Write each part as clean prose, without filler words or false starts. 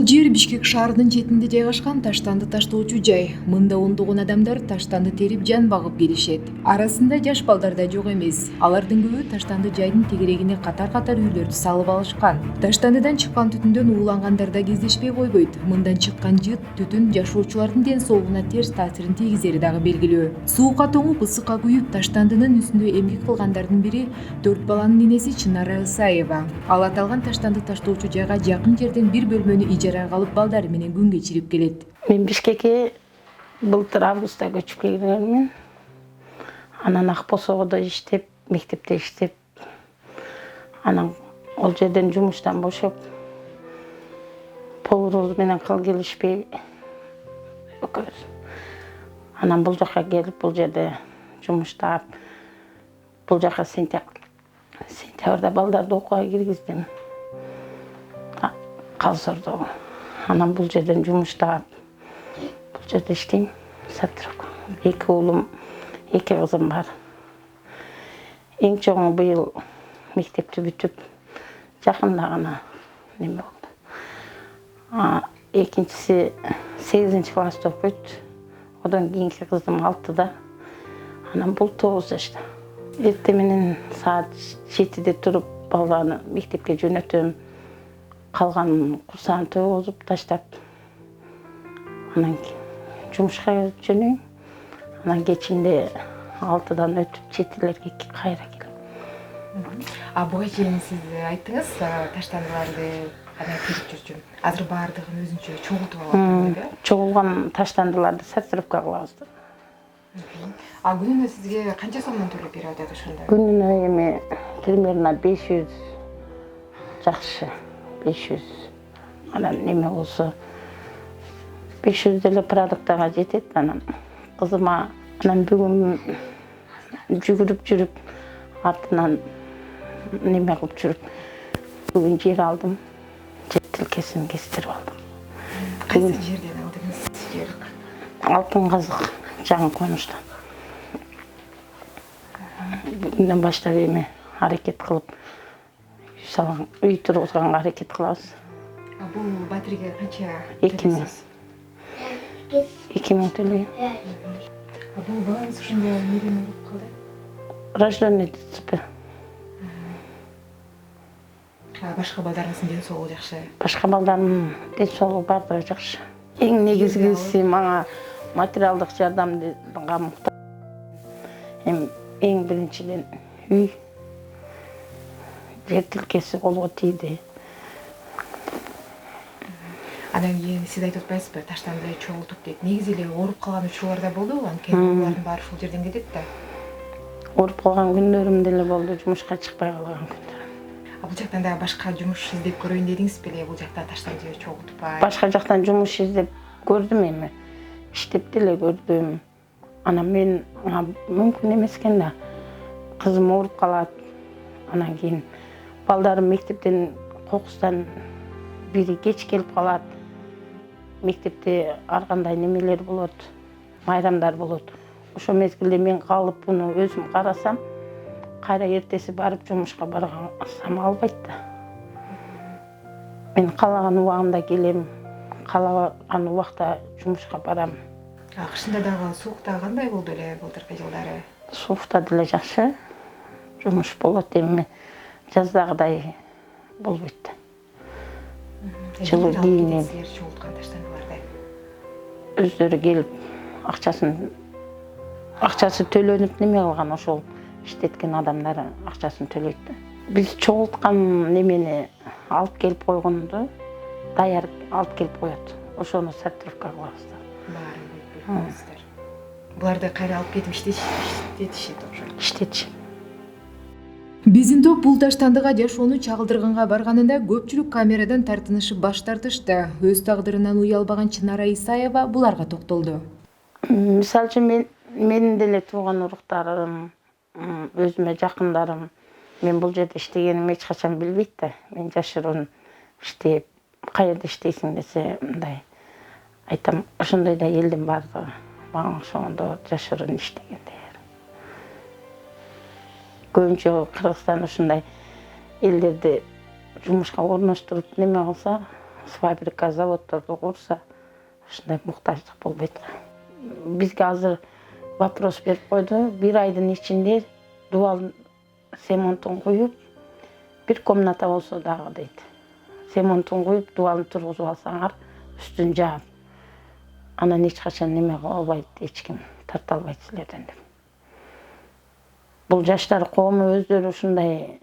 жер Бишкек шаарынын четинде жайгашкан таштанды таштоочу жай. Мында ондогон адамдар таштанды терип жан багып келишет. Арасында жаш балдар да жок эмес. Алардын көбү таштанды жайдын тегерегине катар-катар үйлөрдү салып алышкан. Таштандыдан чыккан түтүндөн уулангандар да кездешпей койбойт. Мындан чыккан жыт түтүн жашоочулардын ден соолугуна терс таасирин тийгизери дагы белгилүү. Суукка тоңуп, ысыкка күйүп, таштандынын үстүндө эмгек кылгандардын бири 4 баланын энеси Чынара Ысаева. Ал аталган таштанды таштоочу жайга жакын жерден бир бөлмөнү ижарага алып балдары менен күн кечирип келет. Мен Бишкекке былтыр августта көчүп келгенмин. Анан Акбосоодо иштеп, мектепте иштеп, анан ол жерден жумуштан бошоп, поварыбыз менен кыл келишпей экөөбүз. Анан бул жака келип, бул жерде жумуштап, бул жака сентябрда балдарды окууга киргиздим. Калсордо. Анан бул жерден жумуштап, бул жерде иштейм. Сатырок. 2 уулум, 2 кызым бар. Эң чоңу быйыл мектепти бүтүп, жакында гана неме болду. Экинчиси 8-класста окуйт. Одан кийинки кызым 6-да. Анан бул 9 жашта. Эрте менен саат 7-де туруп, баланы мектепке жөнөтөм. Калган курсагын тойгозуп таштап, анан жумушка жөнөйм. Анан кечинде 6-дан өтүп 7-лерге кайра келем. Буга чейин сиз айттыңыз, таштандыларды кандай терип жүрчүм. Азыр баардыгын өзүнчө чогултуп алып, Чогулган таштандыларды сортировка кылабыз. Күнүнө сизге канча сомдон төлөп берип атат ошондо? Күнүнө эми примерно 500 жакшы. 500. Анан неме болсо 500 деле продуктага жетет. Анан кызыма анан бүгүн жүгүрүп жүрүп, артынан неме кылып жүрүп, бүгүн жер алдым. Жер тилкесин кестирип алдым. Кайсы жерден алдыңыз жер? Алтын казык жаңы конуштан. Бүгүндөн баштап эми аракет кылып, үй тургузганга аракет кылабыз. Бул батиреге канча? 2000. 2000 төлөйм. Бул балаңыз ушунда эмнеден өлүп калды? Рожденный ДЦП. Башка балдарыңыздын ден соолугу жакшы? Башка балдардын ден соолугу баардыгы жакшы. Эң негизгиси мага материалдык жардамга муктаж. Эң биринчиден үй. Жер тилкеси колго тийди. Анан кийин сиз айтып атпайсызбы, таштанды чогултуп дейт. Негизи эле ооруп калган учурлар да болду, анткени булардын баары ушул жерден кетет да. Ооруп калган күндөрүм деле болду, жумушка чыкпай калган күндөр. Бул жактан да башка жумуш издеп көрөйүн дедиңиз беле, бул жакта таштанды чогултупай? Башка жактан жумуш издеп көрдүм эми. Иштеп деле көрдүм. Анан мен мүмкүн эмес экен да. Кызым ооруп калат. Анан кийин балдарым мектептен кокустан бири кеч келип калат. Мектепте ар кандай немелер болот, майрамдар болот. Ошо мезгилде мен калып буну өзүм карасам, кайра эртеси барып жумушка баргансам албайт да. Мен каалаган убагымда келем, каалаган убакта жумушка барам. Кышында дагы суукта кандай болду эле былтыркы жылдары? Суукта деле жакшы жумуш болот, эми жаздагыдай болбойт. Жылуу кийинип, чогулткан таштандыларды өздөрү келип акчасы төлөнүп неме кылган, ошол иштеткен адамдар акчасын төлөйт да. Биз чогулткан немени алып келип койгонду даяр алып келип коет. Ошону сортировка кылабыз да. Баарын бөлүп коесуздар. Буларды кайра алып кетип иштетишет окшойт. Иштетишет. Биздин топ бул таштандыга жашоону чагылдырганга барганында көпчүлүк камерадан тартынышып баш тартышты. Өз тагдырынан уялбаган Чынара Исаева буларга токтолду. Мисалы үчүн менин деле тууган уруктарым, өзүмө жакындарым мен бул жерде иштегенимди эч качан билбейт да. Мен жашыруун иштеп, каерде иштейсиң десе, мындай айтам, ошондой да элдин баардыгы мага ошондо жашыруун иштегенде. Көбүнчө Кыргызстан ушундай элдерди жумушка орноштуруп неме кылса, фабрика, заводдорду курса ушундай муктаждык болбойт. Бизге азыр вопрос берип койду. 1 айдын ичинде дубал семонтун куюп, бир комната болсо дагы дейт. Семонтун куюп, дубалын тургузуп алсаңар, үстүн жаап, анан эч качан неме кыла албайт, эч ким тарта албайт силерден деп. Бул жаштар коому өздөрү ушундай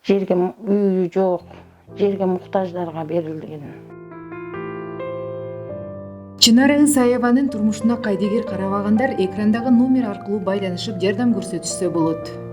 жерге үйү жок, жерге муктаждарга берилген. Чынара Ысаеванын турмушуна кайдыгер карабагандар экрандагы номер аркылуу байланышып жардам көрсөтүшсө болот.